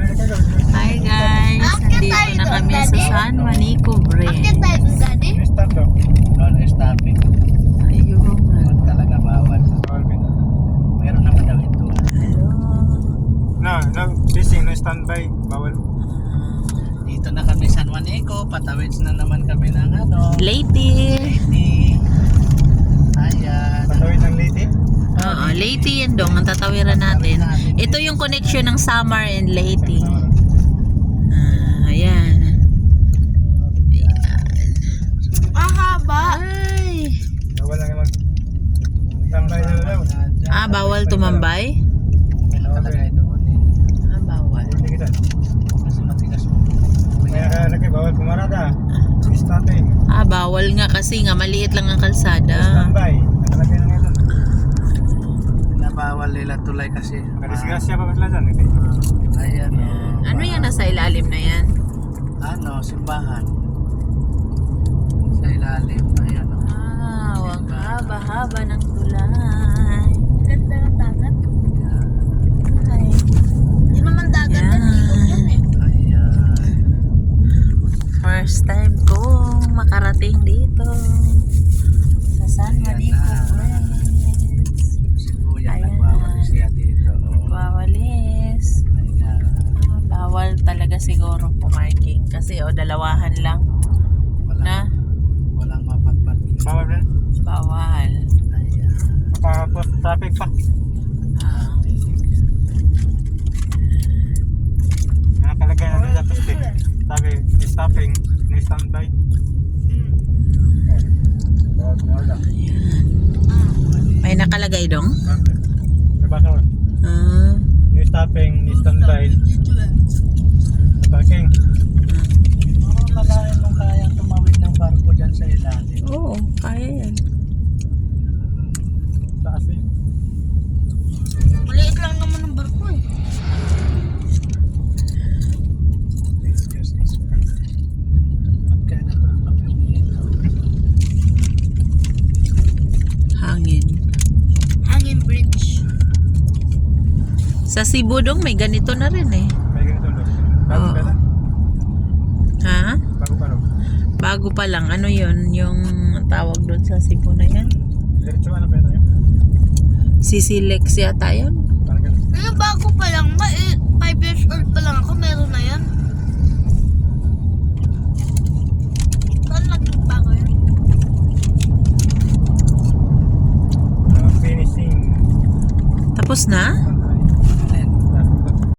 Hi guys, nandito na kami sa San Juanico Bridge. Non-stopping. Ayun. Talaga bawal. Meron naman daw ito. Hello. No, fishing, no standby, bawal. Dito na kami San Juanico. Patawid na naman kami ng Leyte. Leyte. Ayan. Patawid ng Leyte. Oo, Leyte yan dong, ang tatawiran natin. Ito yung connection ng Samar and Leyte. Ayan. Mahaba. Ay. Bawal lang mag-standby na lang. Bawal tumambay? Nakalagay doon eh. Bawal. Hindi kita. Kasi matigas mo. May nakalagay, bawal pumarada. Stopping. Bawal nga kasi nga maliit lang ang kalsada. Standby. Nakalagay na nga ito. Nabawal nila tulay kasi. Kadisgrasya pa ba sila dyan? Hindi. Ayan o. Ano yan nasa ilalim na yan? Simbahan. Sa ilalim. Ayan o. Ang haba-haba ng tulay. Ganda ng dagat. Ay. Di naman dagat Yan. yan. Ilog yan eh. Ayan. First time kong makarating dito sa San Juanico Bridge. Si Kuya Ayan. nagwawalis siya dito. Wawalis. Ayan. Bawal talaga siguro pumarking kasi dalawahan lang na Walang mapagparking. Bawal rin. bawal. Ayan. Kapag traffic pa. Ah, Nakalagay na rin sa poste. Sabi, stopping, no standby. Bawal pumarada. may nakalagay dong? Sa baso. No stopping, no standby. Parking. Malayan mong kayang tumawid ng barko dyan sa ilalim. Oo, kaya yan. Taas eh. Maliit lang naman ng barko eh. Excuse me. Magkaya na ito dito. Hangin. Hangin bridge. Sa Cebu dong may ganito na rin eh. May ganito doon. Bago Oo. pa lang. Ha? Bago pa lang. Bago pa lang. Ano yun? Yung tawag doon sa Cebu na yan? Diretso ano pa ito yun? Sisilex yata yun? Parang ganun. Ano bago pa lang ba?